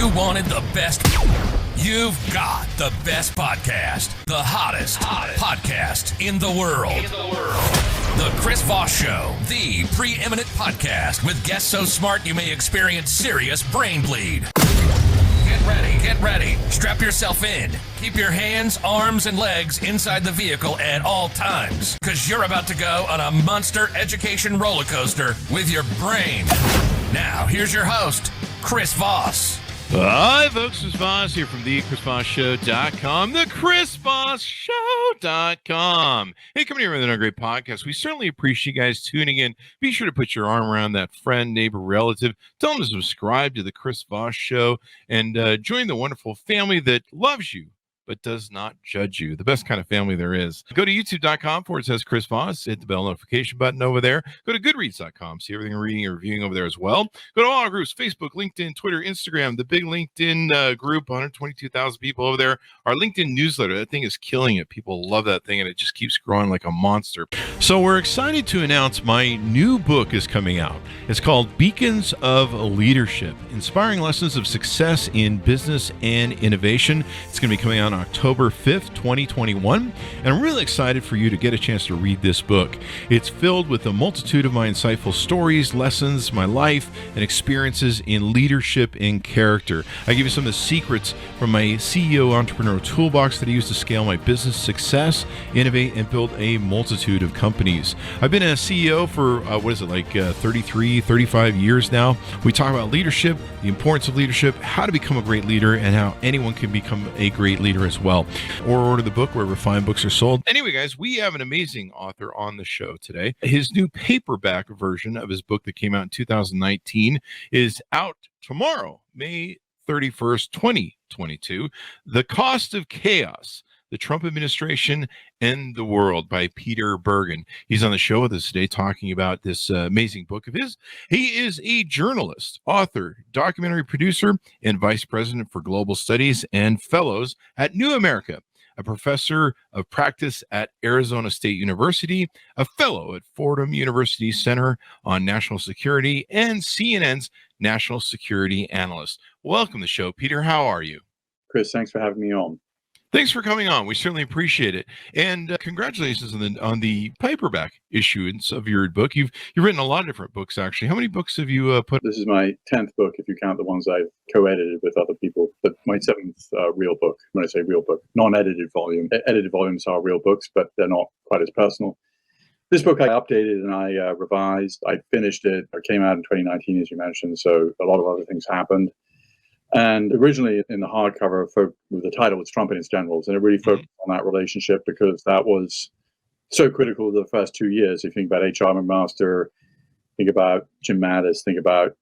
You wanted the best. You've got the best podcast. The hottest podcast in the world. The Chris Voss Show, the preeminent podcast with guests so smart you may experience serious brain bleed. Get ready. Strap yourself in. Keep your hands, arms, and legs inside the vehicle at all times, because you're about to go on a monster education roller coaster with your brain. Now, here's your host, Chris Voss. Hi, folks. Chris Voss here from the ChrisVossShow.com, the ChrisVossShow.com. Hey, coming here with another great podcast. We certainly appreciate you guys tuning in. Be sure to put your arm around that friend, neighbor, relative. Tell them to subscribe to the Chris Voss Show and join the wonderful family that loves you but does not judge you. The best kind of family there is. Go to youtube.com/Chris Voss. Hit the bell notification button over there. Go to goodreads.com. See everything we're reading and reviewing over there as well. Go to all our groups, Facebook, LinkedIn, Twitter, Instagram, the big LinkedIn group, 122,000 people over there. Our LinkedIn newsletter, that thing is killing it. People love that thing, and it just keeps growing like a monster. So we're excited to announce my new book is coming out. It's called Beacons of Leadership, Inspiring Lessons of Success in Business and Innovation. It's going to be coming out on October 5th, 2021, and I'm really excited for you to get a chance to read this book. It's filled with a multitude of my insightful stories, lessons, my life, and experiences in leadership and character. I give you some of the secrets from my CEO entrepreneur toolbox that I use to scale my business success, innovate, and build a multitude of companies. I've been a CEO for, 33, 35 years now. We talk about leadership, the importance of leadership, how to become a great leader, and how anyone can become a great leader as well. Or order the book wherever fine books are sold. Anyway, guys, we have an amazing author on the show today. His new paperback version of his book that came out in 2019 is out tomorrow, May 31st, 2022. The Cost of Chaos: The Trump Administration and the World by Peter Bergen. He's on the show with us today talking about this amazing book of his. He is a journalist, author, documentary producer, and vice president for global studies and fellows at New America, a professor of practice at Arizona State University, a fellow at Fordham University Center on National Security, and CNN's National Security Analyst. Welcome to the show, Peter. How are you? Chris, thanks for having me on. Thanks for coming on. We certainly appreciate it. And congratulations on the paperback issuance of your book. You've written a lot of different books, actually. How many books have you put? This is my 10th book, if you count the ones I've co-edited with other people, but my 7th real book. When I say real book, non-edited volume. Edited volumes are real books, but they're not quite as personal. This book I updated and I revised. I finished it. It came out in 2019, as you mentioned, so a lot of other things happened. And originally in the hardcover, the title was Trump and His Generals, and it really focused on that relationship because that was so critical to the first 2 years. If you think about H.R. McMaster, think about Jim Mattis, think about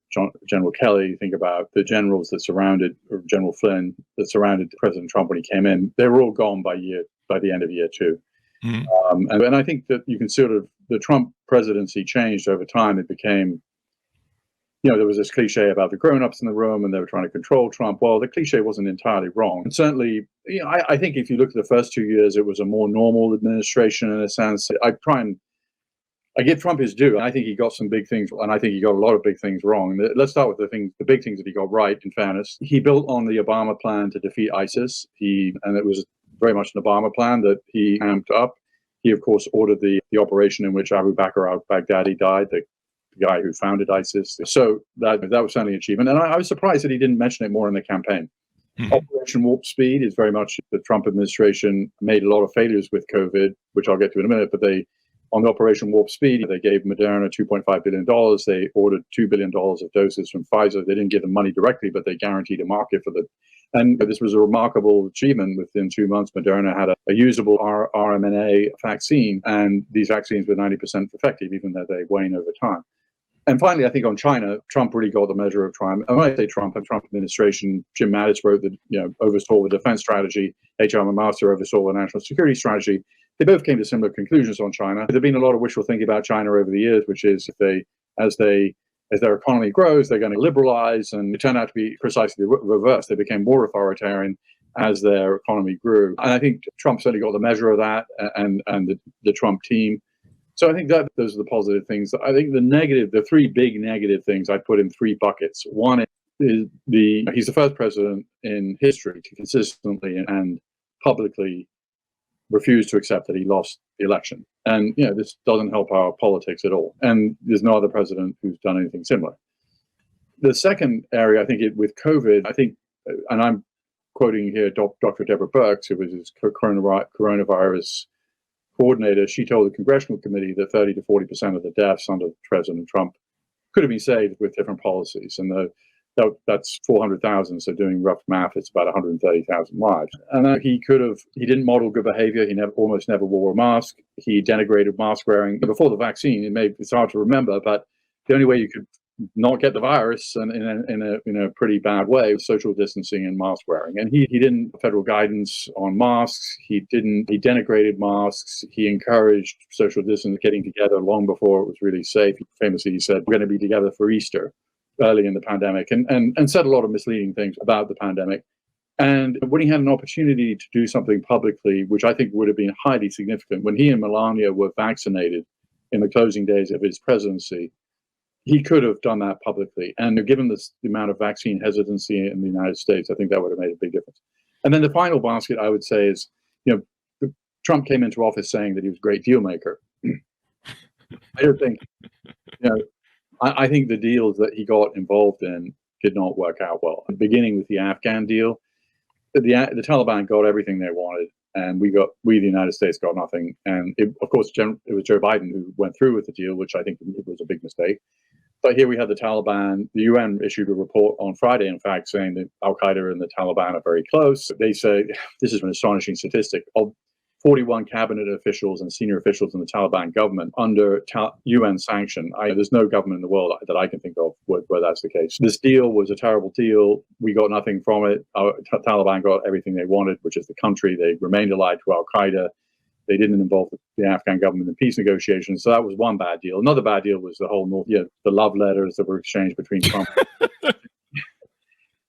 General Kelly, think about the generals that surrounded, or General Flynn, that surrounded President Trump when he came in. They were all gone by the end of year two. Mm-hmm. And I think that you can the Trump presidency changed over time. It became, there was this cliche about the grown-ups in the room and they were trying to control Trump. Well, the cliche wasn't entirely wrong. And certainly, I think if you look at the first 2 years, it was a more normal administration in a sense. I give Trump his due. I think he got some big things, and I think he got a lot of big things wrong. Let's start with the big things that he got right, in fairness. He built on the Obama plan to defeat ISIS. And it was very much an Obama plan that he amped up. He, of course, ordered the operation in which Abu Bakr al-Baghdadi died, the guy who founded ISIS. So that was certainly an achievement. And I was surprised that he didn't mention it more in the campaign. Mm-hmm. Operation Warp Speed is very much the Trump administration made a lot of failures with COVID, which I'll get to in a minute. But on the Operation Warp Speed, they gave Moderna $2.5 billion. They ordered $2 billion of doses from Pfizer. They didn't give them money directly, but they guaranteed a market for the. And this was a remarkable achievement. Within 2 months, Moderna had a usable RMNA vaccine, and these vaccines were 90% effective, even though they wane over time. And finally, I think on China, Trump really got the measure of triumph. And when I say Trump administration, Jim Mattis oversaw the defense strategy. H.R. McMaster oversaw the national security strategy. They both came to similar conclusions on China. There's been a lot of wishful thinking about China over the years, which is as their economy grows, they're going to liberalize, and it turned out to be precisely the reverse. They became more authoritarian as their economy grew. And I think Trump certainly got the measure of that, and the Trump team. So I think that those are the positive things. I think the three big negative things I put in three buckets. One is he's the first president in history to consistently and publicly refuse to accept that he lost the election. And, this doesn't help our politics at all. And there's no other president who's done anything similar. The second area, I think, with COVID, and I'm quoting here Dr. Deborah Birx, who was his coronavirus coordinator. She told the congressional committee that 30 to 40% of the deaths under President Trump could have been saved with different policies. And that's 400,000. So doing rough math, it's about 130,000 lives. And he didn't model good behavior. He almost never wore a mask. He denigrated mask wearing before the vaccine. It's hard to remember, but the only way you could not get the virus and in a pretty bad way was social distancing and mask wearing. And he didn't federal guidance on masks. He denigrated masks. He encouraged social distance, getting together long before it was really safe. Famously, he said, "We're going to be together for Easter," early in the pandemic, and said a lot of misleading things about the pandemic. And when he had an opportunity to do something publicly, which I think would have been highly significant, when he and Melania were vaccinated in the closing days of his presidency, he could have done that publicly. And given the amount of vaccine hesitancy in the United States, I think that would have made a big difference. And then the final basket, I would say, is, Trump came into office saying that he was a great deal maker. I don't think, I think the deals that he got involved in did not work out well. Beginning with the Afghan deal, the Taliban got everything they wanted, and we, the United States, got nothing. And of course, it was Joe Biden who went through with the deal, which I think was a big mistake. But here we had the Taliban. The UN issued a report on Friday, in fact, saying that Al-Qaeda and the Taliban are very close. They say, this is an astonishing statistic, of 41 cabinet officials and senior officials in the Taliban government under UN sanction. There's no government in the world that I can think of where that's the case. This deal was a terrible deal. We got nothing from it. Taliban got everything they wanted, which is the country. They remained allied to Al-Qaeda. They didn't involve the Afghan government in peace negotiations. So that was one bad deal. Another bad deal was the whole the love letters that were exchanged between Trump.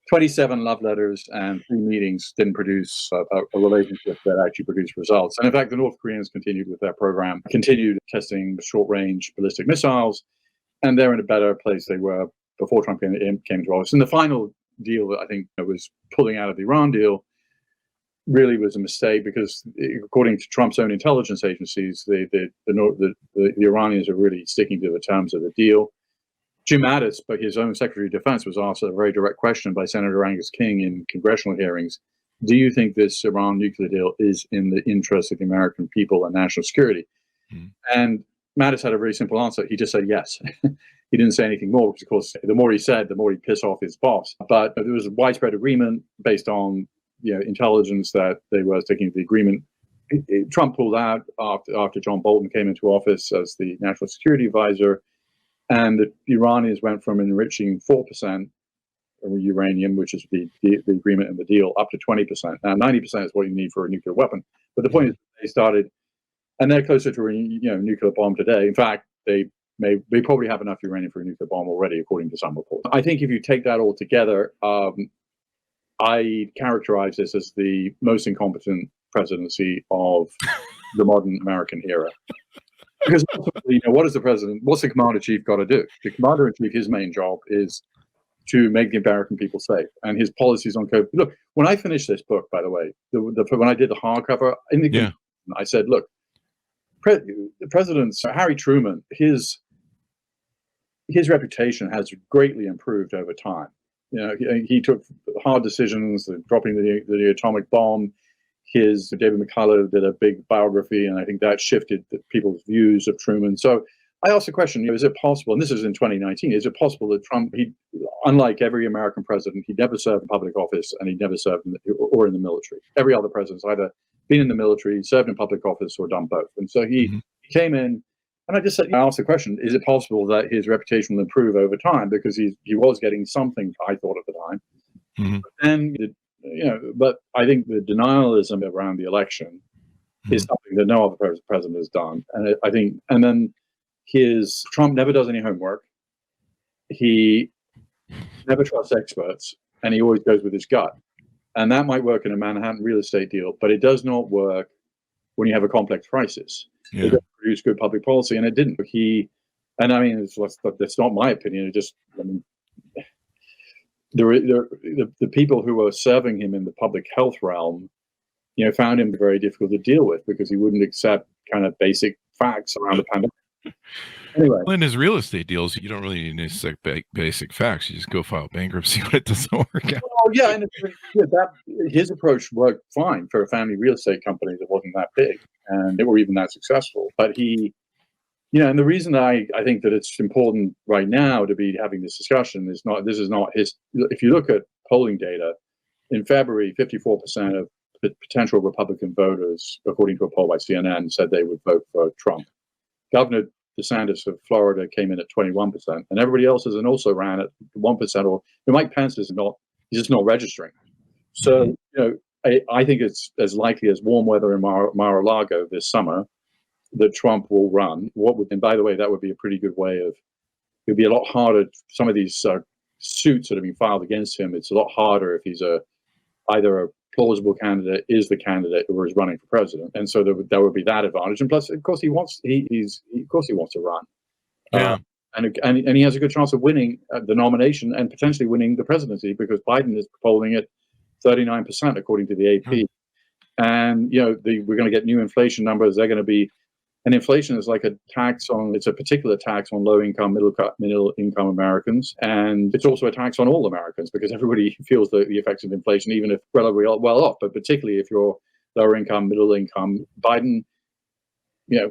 27 love letters and 3 meetings didn't produce a relationship that actually produced results. And in fact, the North Koreans continued with their program, continued testing short-range ballistic missiles, and they're in a better place they were before Trump came into office. And the final deal that I think was pulling out of the Iran deal really was a mistake, because according to Trump's own intelligence agencies, the Iranians are really sticking to the terms of the deal. Jim Mattis, but his own Secretary of Defense, was asked a very direct question by Senator Angus King in congressional hearings. Do you think this Iran nuclear deal is in the interest of the American people and national security? Mm. And Mattis had a very simple answer. He just said yes. He didn't say anything more, because, of course, the more he said, the more he pissed off his boss. But there was a widespread agreement based on intelligence that they were sticking to the agreement. Trump pulled out after John Bolton came into office as the national security advisor. And the Iranians went from enriching 4% uranium, which is the agreement and the deal, up to 20%. Now, 90% is what you need for a nuclear weapon. But the point is, they started, and they're closer to a nuclear bomb today. In fact, they probably have enough uranium for a nuclear bomb already, according to some reports. I think if you take that all together, I characterize this as the most incompetent presidency of the modern American era. Because what is the president? What's the commander-in-chief got to do? The commander-in-chief, his main job is to make the American people safe, and his policies on COVID. Look, when I finished this book, by the way, when I did the hardcover, I said, look, the president, Harry Truman, his reputation has greatly improved over time. He took hard decisions, dropping the atomic bomb. David McCullough did a big biography, and I think that shifted people's views of Truman. So I asked the question, is it possible, and this is in 2019, is it possible that Trump, unlike every American president, he never served in public office, and he never served in the military. Every other president's either been in the military, served in public office, or done both. And so he came in, and I asked the question, is it possible that his reputation will improve over time? Because he was getting something, I thought, at the time. Mm-hmm. And but I think the denialism around the election is something that no other president has done. And I think, and then Trump never does any homework. He never trusts experts, and he always goes with his gut. And that might work in a Manhattan real estate deal, but it does not work when you have a complex crisis. Yeah. It doesn't produce good public policy, and it didn't. That's not my opinion. the people who were serving him in the public health realm, found him very difficult to deal with because he wouldn't accept kind of basic facts around the pandemic. Anyway, well, in his real estate deals, you don't really need to accept basic facts. You just go file bankruptcy when it doesn't work out. well, yeah, and his approach worked fine for a family real estate company that wasn't that big and they were even that successful. But and the reason I think that it's important right now to be having this discussion is not his. If you look at polling data, in February, 54% of potential Republican voters, according to a poll by CNN, said they would vote for Trump. Governor DeSantis of Florida came in at 21%, and everybody else has also ran at 1%. Or Mike Pence he's just not registering. So I think it's as likely as warm weather in Mar-a-Lago this summer that Trump will run. And by the way, that would be a pretty good way of. It'd be a lot harder. Some of these suits that have been filed against him, it's a lot harder if he's either a plausible candidate, is the candidate, or is running for president, and so there would be that advantage. And plus, of course, he wants to run. Yeah. And he has a good chance of winning the nomination and potentially winning the presidency because Biden is polling at 39% according to the AP. And we're going to get new inflation numbers. They're going to be, and inflation is like it's a particular tax on low income, middle income Americans, and it's also a tax on all Americans because everybody feels the effects of inflation, even if relatively well off. But particularly if you're lower income, middle income, Biden,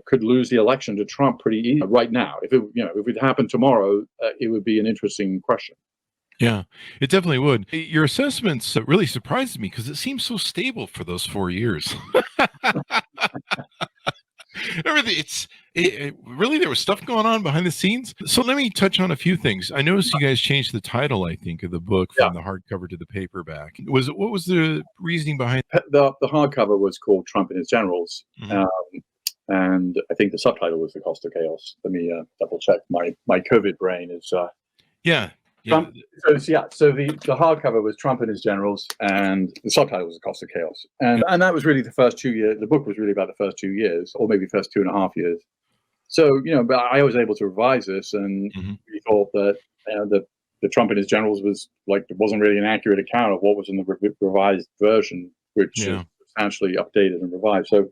could lose the election to Trump pretty easily right now. If it happened tomorrow, it would be an interesting question. Yeah, it definitely would. Your assessments really surprised me because it seems so stable for those 4 years. Everything. Really, there was stuff going on behind the scenes. So let me touch on a few things. I noticed you guys changed the title, I think, of the book from the hardcover to the paperback. What was the reasoning behind the hardcover was called Trump and His Generals, and I think the subtitle was The Cost of Chaos. Let me double check. My COVID brain is. Yeah. Trump, so the hardcover was Trump and His Generals, and the subtitle was The Cost of Chaos. And that was really the first 2 years. The book was really about the first 2 years, or maybe first 2.5 years. So, but I was able to revise this, and we thought that the Trump and His Generals wasn't really an accurate account of what was in the revised version, which is substantially updated and revised. So,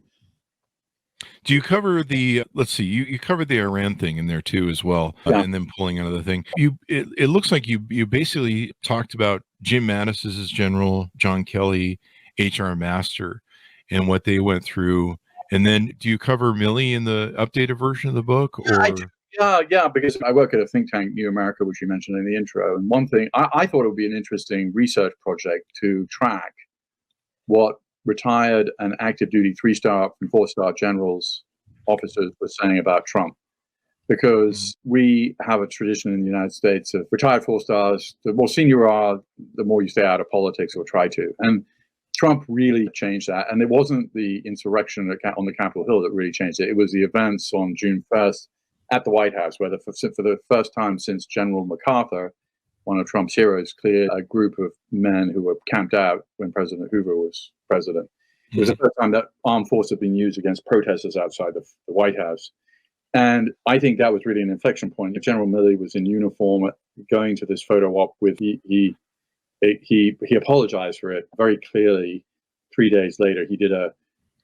do you cover the? Let's see. You covered the Iran thing in there too, as well, and then pulling another thing. It looks like you basically talked about Jim Mattis as general, John Kelly, H.R. Master, and what they went through. And then, do you cover Milley in the updated version of the book? Or yeah, because I work at a think tank, New America, which you mentioned in the intro. And one thing I thought it would be an interesting research project to track what retired and active duty 3-star and 4-star generals, officers were saying about Trump, because we have a tradition in the United States of retired 4-stars. The more senior you are, the more you stay out of politics or try to. And Trump really changed that. And it wasn't the insurrection on the Capitol Hill that really changed it. It was the events on June 1st at the White House, where for the first time since General MacArthur, one of Trump's heroes, cleared a group of men who were camped out when President Hoover was president. It was the first time that armed force had been used against protesters outside the White House. And I think that was really an inflection point. General Milley was in uniform going to this photo op with, he apologized for it very clearly 3 days later. He did a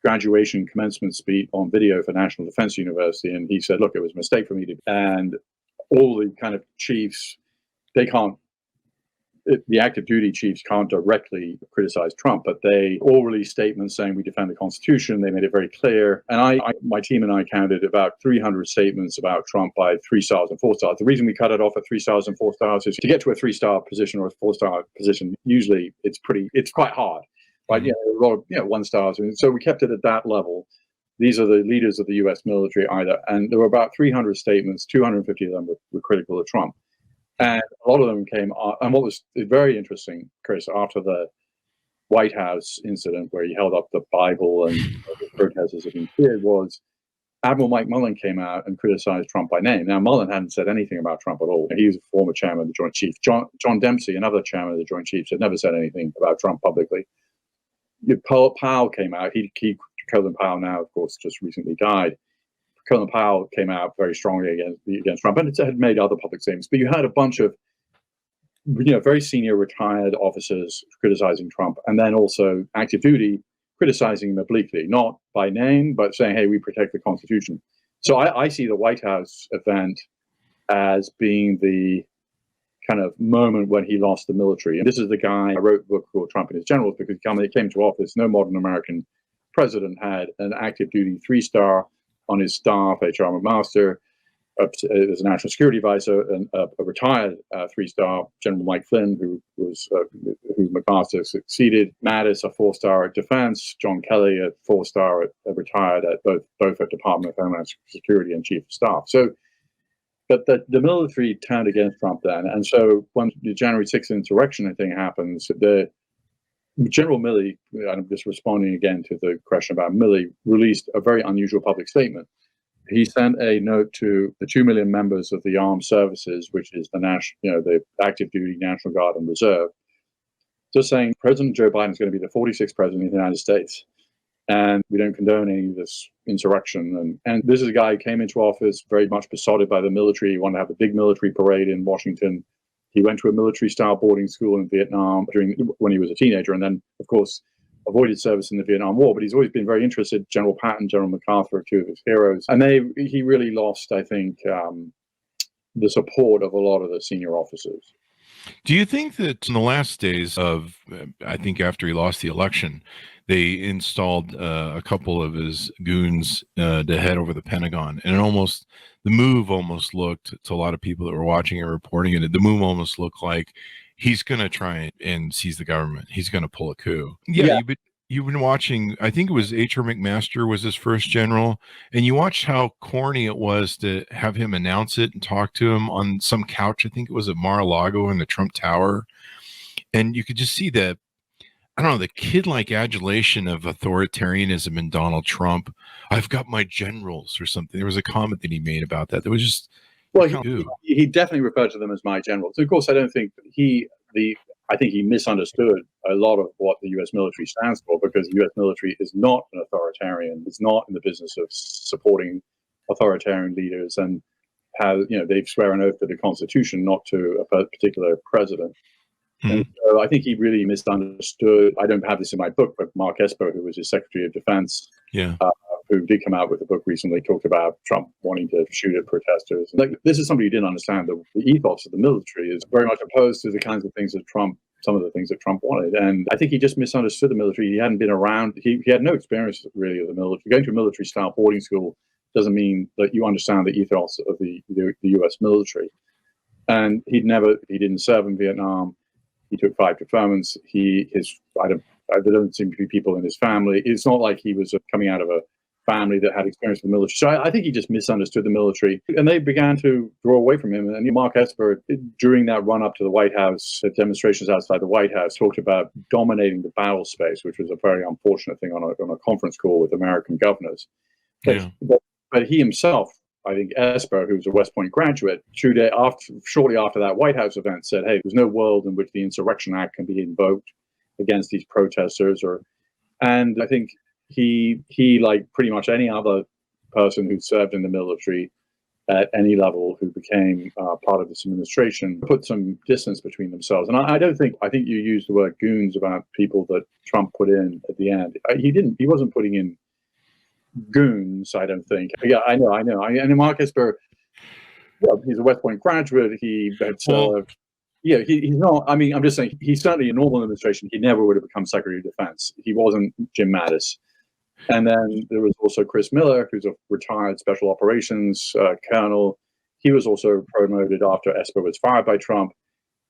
graduation commencement speech on video for National Defense University. And he said, look, it was a mistake for me to, and all the kind of chiefs, the active duty chiefs can't directly criticize Trump, but they all released statements saying we defend the Constitution. They made it very clear. And my team and I counted about 300 statements about Trump by 3 stars and 4 stars. The reason we cut it off at 3 stars and 4 stars is to get to a 3-star position or a 4-star position. Usually it's quite hard, but a lot of 1 stars. And so we kept it at that level. These are the leaders of the U.S. military and there were about 300 statements. 250 of them were critical of Trump. And a lot of them came on. And what was very interesting, Chris, after the White House incident where he held up the Bible and the protesters had been cleared, was Admiral Mike Mullen came out and criticized Trump by name. Now, Mullen hadn't said anything about Trump at all. He was a former chairman of the Joint Chiefs. John Dempsey, another chairman of the Joint Chiefs, had never said anything about Trump publicly. Powell came out. Colin Powell now, of course, just recently died. Colin Powell came out very strongly against Trump, and it had made other public statements. But you had a bunch of very senior retired officers criticizing Trump, and then also active duty criticizing him obliquely, not by name, but saying, hey, we protect the Constitution. So I see the White House event as being the kind of moment when he lost the military. And this is the guy, I wrote a book called Trump and His Generals, because when he came to office, no modern American president had an active duty 3-star on his staff, HR McMaster, as a national security advisor, and a retired 3-star General Mike Flynn, who McMaster succeeded. Mattis, a 4-star at Defense. John Kelly, a 4-star retired at both at Department of Homeland Security and Chief of Staff. So, but the military turned against Trump then, and so when the January 6th insurrection thing happens, the General Milley, I'm just responding again to the question about Milley, released a very unusual public statement. He sent a note to the 2 million members of the armed services, which is the active duty, National Guard, and Reserve, just saying President Joe Biden is going to be the 46th president of the United States, and we don't condone any of this insurrection. And this is a guy who came into office very much besotted by the military. He wanted to have a big military parade in Washington. He went to a military-style boarding school in Vietnam when he was a teenager, and then, of course, avoided service in the Vietnam War. But he's always been very interested. General Patton, General MacArthur are two of his heroes. And he really lost, I think, the support of a lot of the senior officers. Do you think that in the last days of, I think after he lost the election, they installed a couple of his goons to head over the Pentagon, and the move almost looked, to a lot of people that were watching and reporting it, the move almost looked like he's going to try and seize the government. He's going to pull a coup. Yeah. You've been watching, I think it was H.R. McMaster was his first general, and you watched how corny it was to have him announce it and talk to him on some couch. I think it was at Mar-a-Lago in the Trump Tower. And you could just see the kid-like adulation of authoritarianism in Donald Trump. I've got my generals or something. There was a comment that he made about that. That was just, well, he definitely referred to them as my generals. Of course, I don't think I think he misunderstood a lot of what the U.S. military stands for, because the U.S. military is not an authoritarian. It's not in the business of supporting authoritarian leaders, and they swear an oath to the Constitution, not to a particular president. Mm-hmm. And so I think he really misunderstood. I don't have this in my book, but Mark Esper, who was his Secretary of Defense, who did come out with a book recently, talked about Trump wanting to shoot at protesters. This is somebody who didn't understand the ethos of the military is very much opposed to the kinds of things that some of the things that Trump wanted. And I think he just misunderstood the military. He hadn't been around. He had no experience really of the military. Going to a military-style boarding school doesn't mean that you understand the ethos of the U.S. military. And he didn't serve in Vietnam. He took 5 deferments. There don't seem to be people in his family. It's not like he was coming out of a family that had experience with the military. So I think he just misunderstood the military, and they began to draw away from him. And Mark Esper, during that run up to the White House, demonstrations outside the White House, talked about dominating the battle space, which was a very unfortunate thing on a conference call with American governors. But he himself, I think Esper, who was a West Point graduate, shortly after that White House event, said, hey, there's no world in which the Insurrection Act can be invoked against these protesters. And I think he, like pretty much any other person who served in the military at any level who became part of this administration, put some distance between themselves. And I think you used the word goons about people that Trump put in at the end. He wasn't putting in goons, I don't think. Yeah, I know. And Mark Esper, he's a West Point graduate. He had served. Yeah, he's not. I mean, I'm just saying, he's certainly in normal administration. He never would have become Secretary of Defense. He wasn't Jim Mattis. And then there was also Chris Miller, who's a retired special operations colonel. He was also promoted after Esper was fired by Trump.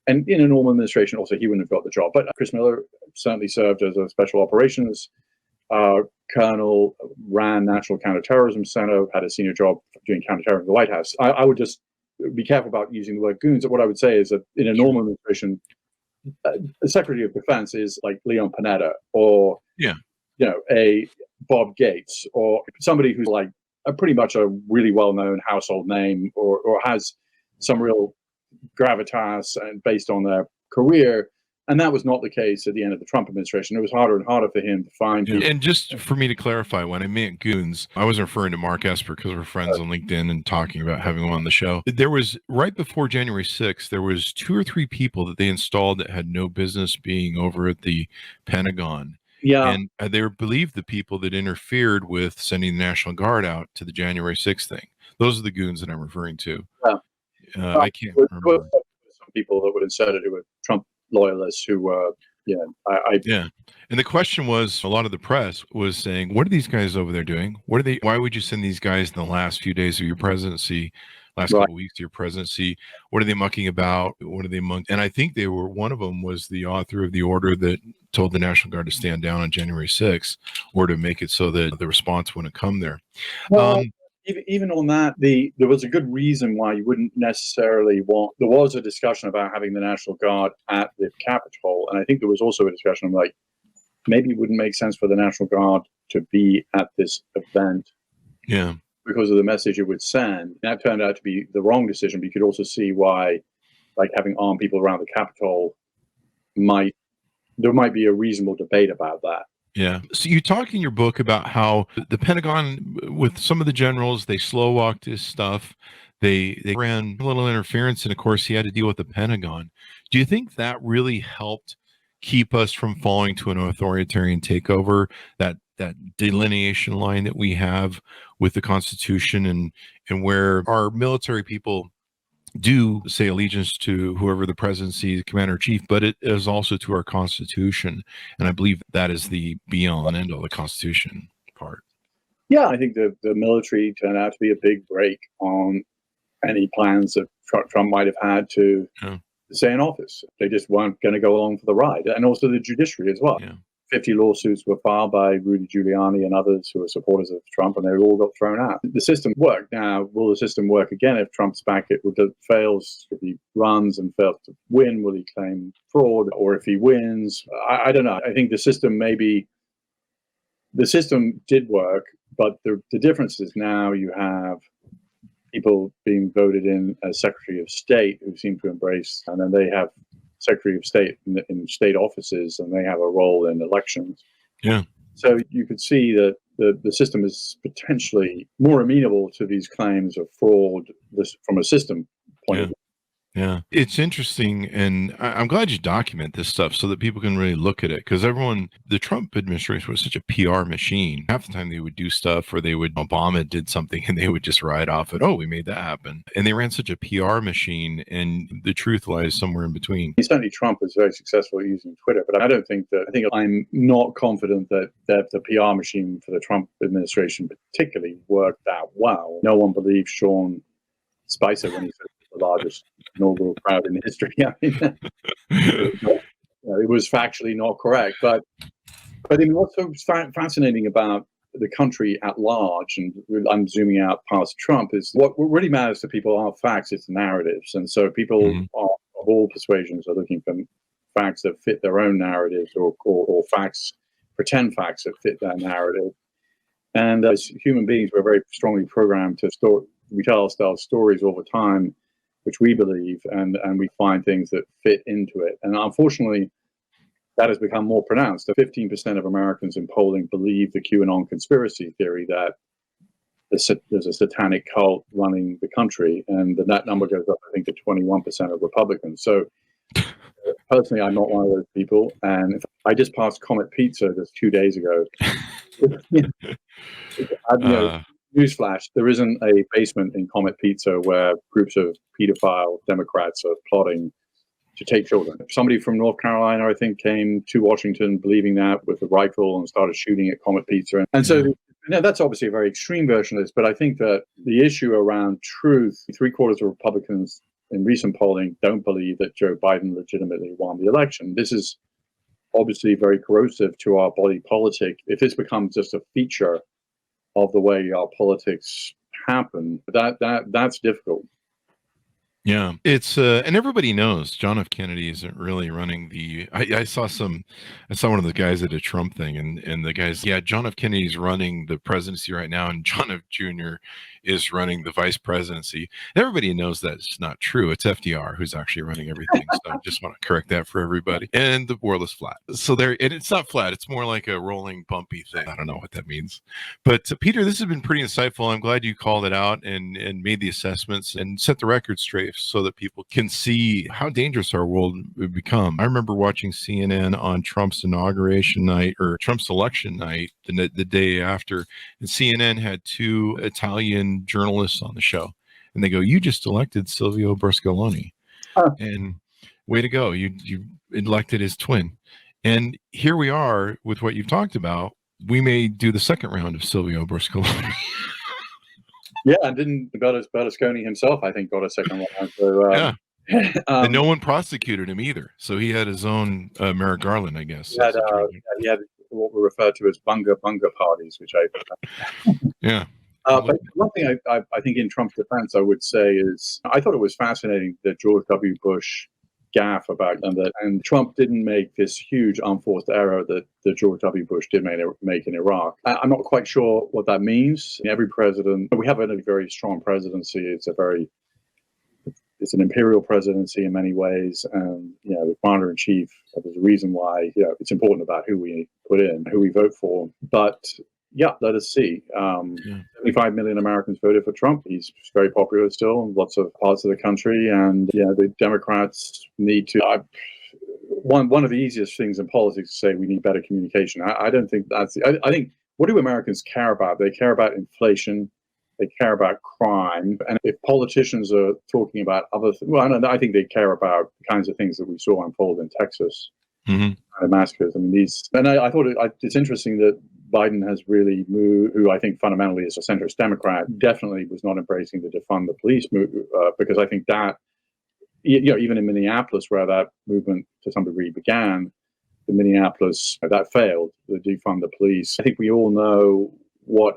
And in a normal administration, also, he wouldn't have got the job. But Chris Miller certainly served as a special operations colonel, ran National Counterterrorism Center, had a senior job doing counterterrorism in the White House. I would just be careful about using the word goons. What I would say is that in a normal administration, the Secretary of Defense is like Leon Panetta or a Bob Gates or somebody who's like pretty much a really well-known household name or has some real gravitas and based on their career And that was not the case at the end of the Trump administration. It was harder and harder for him to find people. And just for me to clarify, when I meant goons, I wasn't referring to Mark Esper because we're friends on LinkedIn and talking about having him on the show. There was, right before January 6th, there was 2 or 3 people that they installed that had no business being over at the Pentagon. Yeah. And they were believed the people that interfered with sending the National Guard out to the January 6th thing. Those are the goons that I'm referring to. Yeah. I can't remember. Some people that were inserted who were Trump loyalists who were, Yeah. And the question was, a lot of the press was saying, what are these guys over there doing? Why would you send these guys in the last few days of your presidency, last couple of weeks of your presidency? What are they mucking about? And I think one of them was the author of the order that told the National Guard to stand down on January 6th, or to make it so that the response wouldn't come there. Well, even on that, there was a good reason why you wouldn't necessarily want. There was a discussion about having the National Guard at the Capitol, and I think there was also a discussion of like maybe it wouldn't make sense for the National Guard to be at this event, because of the message it would send. That turned out to be the wrong decision. But you could also see why, like having armed people around the Capitol, there might be a reasonable debate about that. Yeah. So you talk in your book about how the Pentagon, with some of the generals, they slow walked his stuff. They ran a little interference, and of course he had to deal with the Pentagon. Do you think that really helped keep us from falling to an authoritarian takeover, that delineation line that we have with the Constitution, and where our military people do say allegiance to whoever the presidency, the commander-in-chief, but it is also to our Constitution. And I believe that is the be-all and end-all, the Constitution part. Yeah, I think the military turned out to be a big break on any plans that Trump might have had to stay in office. They just weren't going to go along for the ride. And also the judiciary as well. Yeah. 50 lawsuits were filed by Rudy Giuliani and others who were supporters of Trump, and they all got thrown out. The system worked. Now, will the system work again if Trump's back? If he runs and fails to win, will he claim fraud? Or if he wins, I don't know. I think the system did work, but the difference is now you have people being voted in as Secretary of State who seem to embrace, and then they have Secretary of State in state offices, and they have a role in elections. Yeah. So you could see that the system is potentially more amenable to these claims of fraud from a system point of view. Yeah, it's interesting, and I'm glad you document this stuff so that people can really look at it, because the Trump administration was such a PR machine. Half the time they would do stuff, or Obama did something and they would just ride off it. Oh, we made that happen. And they ran such a PR machine, and the truth lies somewhere in between. Certainly Trump was very successful using Twitter, but I think I'm not confident that the PR machine for the Trump administration particularly worked that well. No one believed Sean Spicer when he said the largest inaugural crowd in history. I mean, it was factually not correct. But I think what's so fascinating about the country at large, and I'm zooming out past Trump, is what really matters to people aren't facts, it's narratives. And so people of all persuasions are looking for facts that fit their own narratives, or facts, pretend facts that fit their narrative. And as human beings, we're very strongly programmed to we tell ourselves stories all the time, which we believe, and we find things that fit into it. And unfortunately, that has become more pronounced. The 15% of Americans in polling believe the QAnon conspiracy theory that there's a satanic cult running the country, and that number goes up, I think, to 21% of Republicans. So personally, I'm not one of those people. And I just passed Comet Pizza just 2 days ago. Newsflash, there isn't a basement in Comet Pizza where groups of pedophile Democrats are plotting to take children. Somebody from North Carolina, I think, came to Washington believing that with a rifle and started shooting at Comet Pizza. And so that's obviously a very extreme version of this, but I think that the issue around truth, 3/4 of Republicans in recent polling don't believe that Joe Biden legitimately won the election. This is obviously very corrosive to our body politic. If this becomes just a feature of the way our politics happen, that's difficult. Yeah, it's and everybody knows John F. Kennedy isn't really running the. I saw one of the guys at a Trump thing, and the guys, John F. Kennedy's running the presidency right now, and John F. Jr. is running the vice presidency. Everybody knows that's not true. It's FDR who's actually running everything. So I just want to correct that for everybody. And the world is flat. So and it's not flat. It's more like a rolling, bumpy thing. I don't know what that means. But Peter, this has been pretty insightful. I'm glad you called it out and made the assessments and set the record straight so that people can see how dangerous our world would become. I remember watching CNN on Trump's inauguration night or Trump's election night, the day after, and CNN had two Italian journalists on the show, and they go, "You just elected Silvio Berlusconi, and way to go! You elected his twin." And here we are with what you've talked about. We may do the second round of Silvio Berlusconi. Yeah, and didn't Berlusconi himself, I think, got a second round. So, yeah. And no one prosecuted him either. So he had his own Merrick Garland, I guess. He had what were referred to as bunga parties, which yeah. But one thing I think in Trump's defense, I would say is I thought it was fascinating that George W. Bush gaffe about and Trump didn't make this huge unforced error that George W. Bush did make in Iraq. I'm not quite sure what that means. Every president, we have a very strong presidency. It's an imperial presidency in many ways, and the commander in chief. There's a reason why it's important about who we put in, who we vote for. But yeah, let us see. 75 million Americans voted for Trump. He's very popular still in lots of parts of the country, and the Democrats need to. One of the easiest things in politics is to say we need better communication. I don't think that's. I think what do Americans care about? They care about inflation. They care about crime, and if politicians are talking about other things, I think they care about the kinds of things that we saw unfold in Texas, the massacres. I mean, I thought it's interesting that Biden has really moved, who I think fundamentally is a centrist Democrat, definitely was not embracing the defund the police movement, because I think that, even in Minneapolis, where that movement to some degree began, that failed, the defund the police. I think we all know what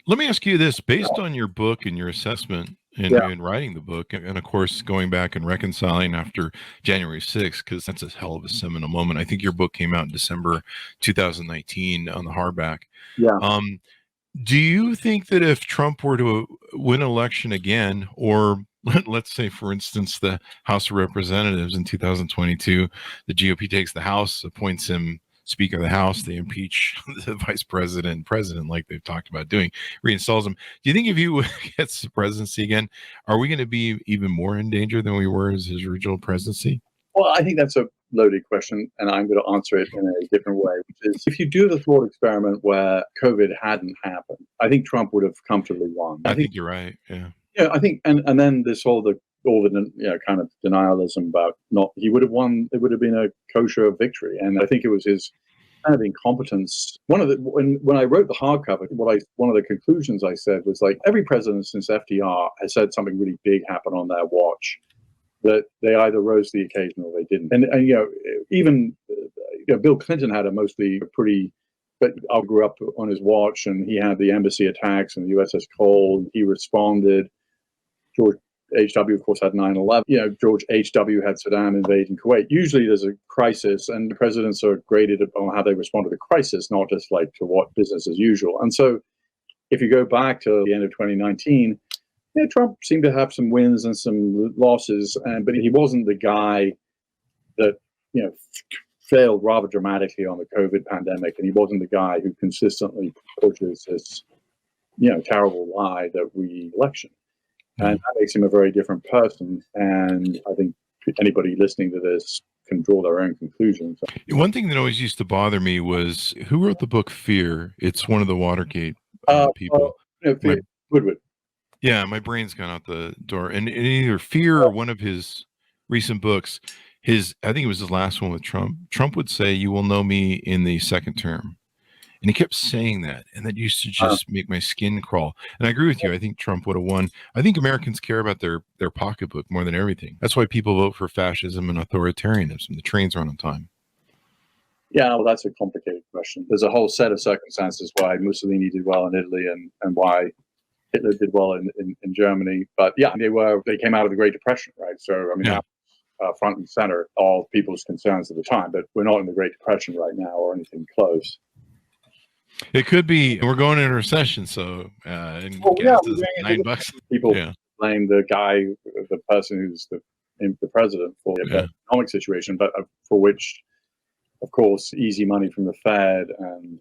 Let me ask you this, based on your book and your assessment in writing the book, and of course, going back and reconciling after January 6th, because that's a hell of a seminal moment. I think your book came out in December 2019 on the hardback. Yeah. Do you think that if Trump were to win election again, or let's say, for instance, the House of Representatives in 2022, the GOP takes the House, appoints him Speaker of the House, they impeach the vice president and president like they've talked about doing, reinstalls him. Do you think if he gets the presidency again, are we going to be even more in danger than we were as his original presidency? Well, I think that's a loaded question, and I'm going to answer it in a different way, which is if you do the thought experiment where COVID hadn't happened, I think Trump would have comfortably won. I think you're right. Yeah. Yeah, I think, and then this all the kind of denialism about he would have won. It would have been a kosher victory, and I think it was his kind of incompetence. When I wrote the hardcover, one of the conclusions I said was like every president since FDR has said something really big happened on their watch, that they either rose to the occasion or they didn't. And even Bill Clinton had a mostly pretty. But I grew up on his watch, and he had the embassy attacks and the USS Cole. He responded. George H.W., of course, had 9/11. George H.W. had Saddam invading Kuwait. Usually there's a crisis, and the presidents are graded on how they respond to the crisis, not just like to what business as usual. And so if you go back to the end of 2019, Trump seemed to have some wins and some losses, but he wasn't the guy that, failed rather dramatically on the COVID pandemic, and he wasn't the guy who consistently pushes this, terrible lie that we election. And that makes him a very different person. And I think anybody listening to this can draw their own conclusions. One thing that always used to bother me was who wrote the book Fear? It's one of the Watergate people. Woodward. Yeah, my brain's gone out the door. And either Fear or one of his recent books, I think it was his last one with Trump. Trump would say, "You will know me in the second term." And he kept saying that, and that used to just make my skin crawl. And I agree with you. I think Trump would have won. I think Americans care about their pocketbook more than everything. That's why people vote for fascism and authoritarianism. The trains run on time. Yeah, well, that's a complicated question. There's a whole set of circumstances why Mussolini did well in Italy and why Hitler did well in Germany. But yeah, they came out of the Great Depression, right? So, front and center all people's concerns at the time. But we're not in the Great Depression right now or anything close. It could be. We're going into a recession, so and Well, gas yeah, is $9. people Yeah, blame the person who's the president for the yeah, economic situation, but for which, of course, easy money from the Fed and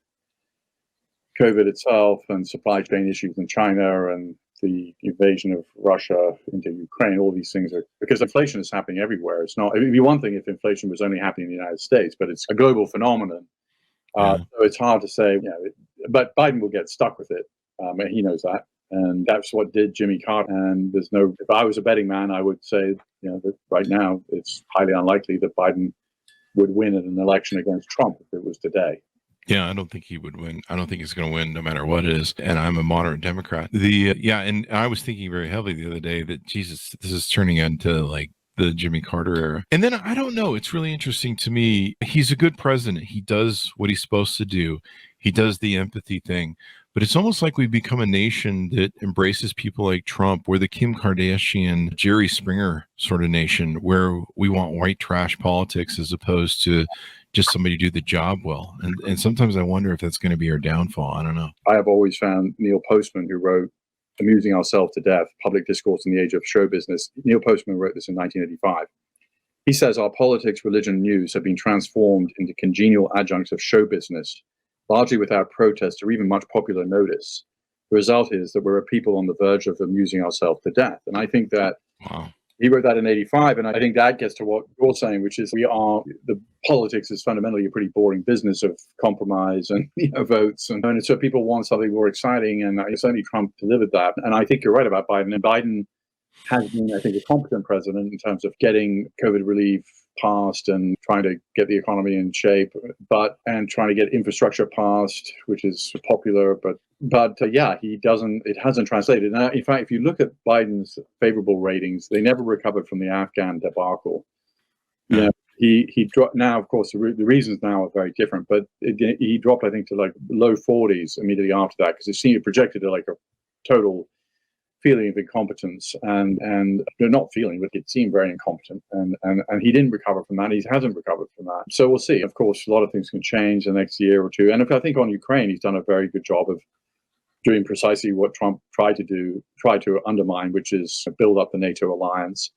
COVID itself and supply chain issues in China and the invasion of Russia into Ukraine, all these things are because inflation is happening everywhere. It's not, it'd be one thing if inflation was only happening in the United States, but it's a global phenomenon. yeah. So it's hard to say, but Biden will get stuck with it. And he knows that. And that's what did Jimmy Carter. And if I was a betting man, I would say, that right now it's highly unlikely that Biden would win in an election against Trump if it was today. Yeah, I don't think he would win. I don't think he's going to win no matter what it is. And I'm a moderate Democrat. And I was thinking very heavily the other day that Jesus, this is turning into like the Jimmy Carter era. And then I don't know. It's really interesting to me. He's a good president. He does what he's supposed to do. He does the empathy thing. But it's almost like we've become a nation that embraces people like Trump. We're the Kim Kardashian, Jerry Springer sort of nation where we want white trash politics as opposed to just somebody do the job well. And sometimes I wonder if that's going to be our downfall. I don't know. I have always found Neil Postman, who wrote Amusing Ourselves to Death, Public Discourse in the Age of Show Business. Neil Postman wrote this in 1985. He says, our politics, religion, and news have been transformed into congenial adjuncts of show business, largely without protest or even much popular notice. The result is that we're a people on the verge of amusing ourselves to death. And I think that he wrote that in 85. And I think that gets to what you're saying, which is the politics is fundamentally a pretty boring business of compromise and votes. And so people want something more exciting. And certainly Trump delivered that. And I think you're right about Biden. And Biden has been, I think, a competent president in terms of getting COVID relief passed and trying to get the economy in shape, and trying to get infrastructure passed, which is popular, but it hasn't translated. Now, in fact, if you look at Biden's favorable ratings, they never recovered from the Afghan debacle. He dropped. Now, of course, the reasons now are very different, but he dropped, I think, to like low 40s immediately after that because it seemed projected to like a total feeling of incompetence and not feeling, but it seemed very incompetent. And he didn't recover from that. He hasn't recovered from that. So we'll see. Of course, a lot of things can change the next year or two. And I think on Ukraine, he's done a very good job of doing precisely what Trump tried to undermine, which is build up the NATO alliance,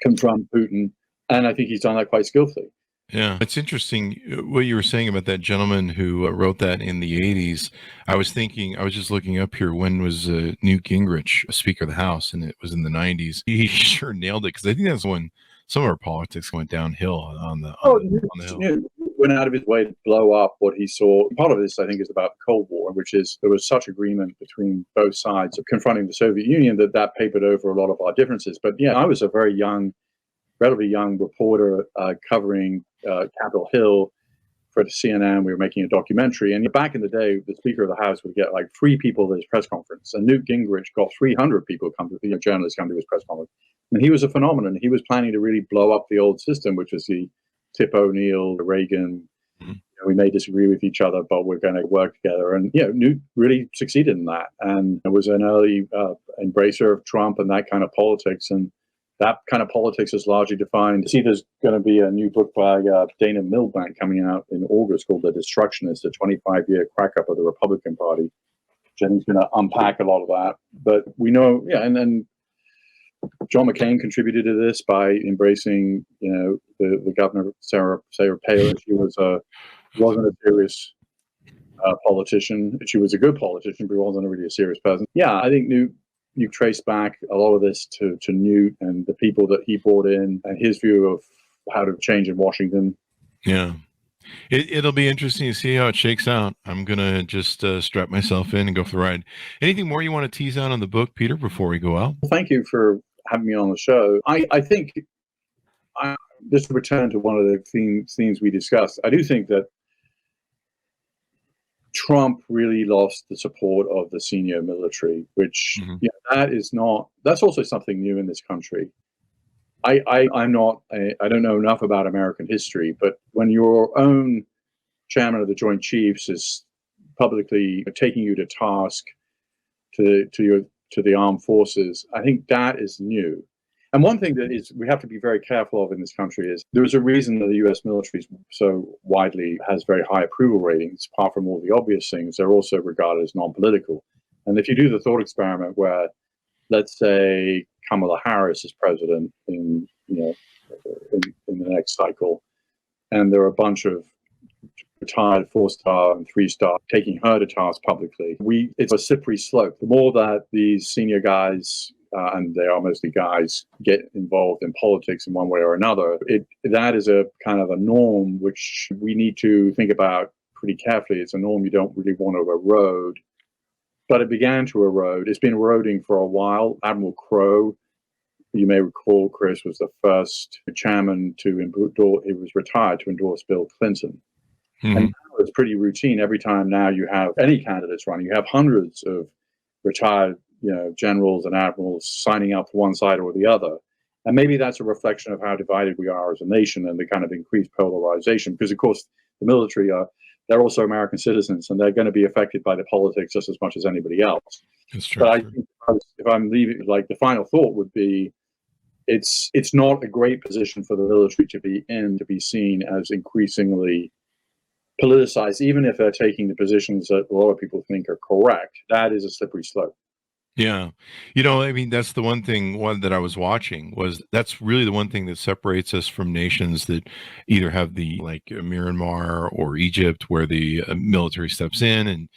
confront Putin. And I think he's done that quite skillfully. Yeah, it's interesting what you were saying about that gentleman who wrote that in the 80s. I was just looking up here, when was Newt Gingrich Speaker of the House? And it was in the 90s. He sure nailed it because I think that's when some of our politics went downhill on the hill. Newt went out of his way to blow up what he saw. Part of this, I think, is about the Cold War, which is there was such agreement between both sides of confronting the Soviet Union that papered over a lot of our differences. But yeah, I was a relatively young reporter covering Capitol Hill for CNN. We were making a documentary, and back in the day, the Speaker of the House would get like 3 people to his press conference, and Newt Gingrich got 300 people journalists come to his press conference, and he was a phenomenon. He was planning to really blow up the old system, which was the Tip O'Neill, Reagan. We may disagree with each other, but we're going to work together. And Newt really succeeded in that, and was an early embracer of Trump and that kind of politics. And that kind of politics is largely defined. See, there's going to be a new book by Dana Milbank coming out in August called The Destructionist, a 25-year crack-up of the Republican Party. Jenny's going to unpack a lot of that. But we know, and then John McCain contributed to this by embracing, the governor, Sarah Palin. She wasn't a serious politician. She was a good politician, but wasn't really a serious person. Yeah, I think you trace back a lot of this to Newt and the people that he brought in and his view of how to change in Washington. Yeah. It'll be interesting to see how it shakes out. I'm going to just strap myself in and go for the ride. Anything more you want to tease out on the book, Peter, before we go out? Well, thank you for having me on the show. I think, just to return to one of the themes we discussed, I do think that Trump really lost the support of the senior military, which that's also something new in this country. I don't know enough about American history, but when your own chairman of the Joint Chiefs is publicly taking you to task to the armed forces, I think that is new. And one thing that is we have to be very careful of in this country is there is a reason that the U.S. military so widely has very high approval ratings. Apart from all the obvious things, they're also regarded as non-political. And if you do the thought experiment where, let's say, Kamala Harris is president in the next cycle, and there are a bunch of retired 4-star and 3-star taking her to task publicly, it's a slippery slope. The more that these senior guys, and they are mostly guys, get involved in politics in one way or another, that is a kind of a norm which we need to think about pretty carefully. It's a norm you don't really want to erode. But it began to erode. It's been eroding for a while. Admiral Crowe, you may recall, Chris, was the first chairman to endorse, he was retired to endorse Bill Clinton. Mm-hmm. And now it's pretty routine. Every time now you have any candidates running, you have hundreds of retired generals and admirals signing up for one side or the other. And maybe that's a reflection of how divided we are as a nation and the kind of increased polarization. Because, of course, the military they're also American citizens, and they're going to be affected by the politics just as much as anybody else. That's true. But I think if I'm leaving, like, the final thought would be, it's not a great position for the military to be in, to be seen as increasingly politicized, even if they're taking the positions that a lot of people think are correct. That is a slippery slope. Yeah. That's the one that I was watching that's really the one thing that separates us from nations that either have like Myanmar or Egypt, where the military steps in and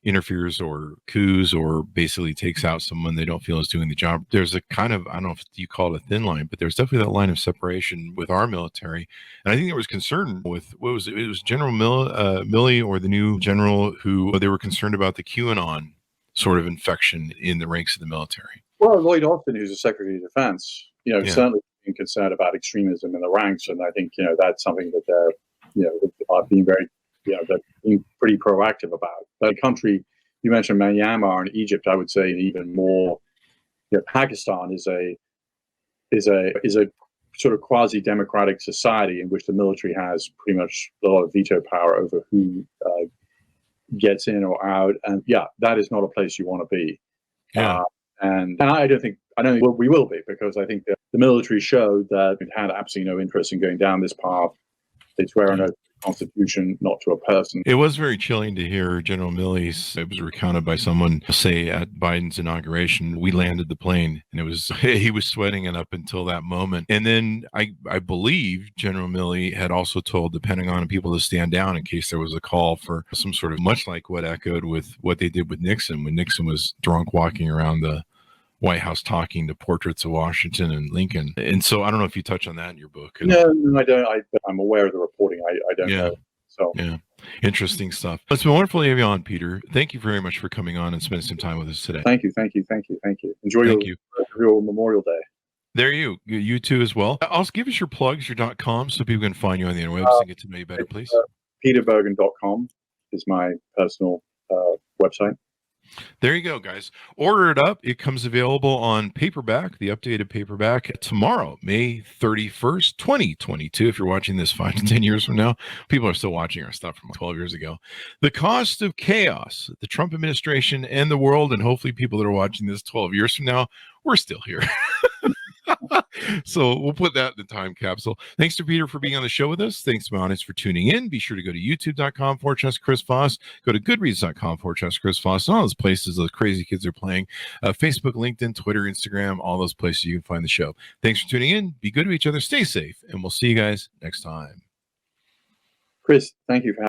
interferes or coups or basically takes out someone they don't feel is doing the job. There's a kind of, I don't know if you call it a thin line, but there's definitely that line of separation with our military. And I think there was concern with, it was General Milley, or the new general, who they were concerned about the QAnon sort of infection in the ranks of the military. Well, Lloyd Austin, who's the Secretary of Defense, certainly being concerned about extremism in the ranks, and I think that's something that they're are being very they're being pretty proactive about. But the country you mentioned, Myanmar and Egypt, I would say even more. Pakistan is a sort of quasi-democratic society in which the military has pretty much a lot of veto power over who gets in or out, and that is not a place you want to be. And I don't think we will be, because I think that the military showed that it had absolutely no interest in going down this path. They swear on a Constitution, not to a person. It was very chilling to hear General Milley. It was recounted by someone say at Biden's inauguration, we landed the plane, and he was sweating it up until that moment. And then I believe General Milley had also told the Pentagon people to stand down in case there was a call for some sort of, much like what echoed with what they did with Nixon when Nixon was drunk walking around the White House talking to portraits of Washington and Lincoln. And so I don't know if you touch on that in your book. No, I don't. I'm aware of the reporting. I don't know. So interesting stuff. It's been wonderful to have you on, Peter. Thank you very much for coming on and spending some time with us today. Thank you. Enjoy your Memorial Day. There you too as well. Also, give us your plugs, your .com, so people can find you on the interwebs and get to know you better, please. PeterBergen.com is my personal website. There you go, guys. Order it up. It comes available on paperback, the updated paperback, tomorrow, May 31st, 2022. If you're watching this 5 to 10 years from now, people are still watching our stuff from 12 years ago. The Cost of Chaos, the Trump administration and the world, and hopefully people that are watching this 12 years from now, we're still here. So we'll put that in the time capsule. Thanks to Peter for being on the show with us. Thanks to my audience for tuning in. Be sure to go to youtube.com/Chris Voss. Go to goodreads.com/Chris Voss. All those places those crazy kids are playing. Facebook, LinkedIn, Twitter, Instagram, all those places you can find the show. Thanks for tuning in. Be good to each other. Stay safe. And we'll see you guys next time. Chris, thank you for having me.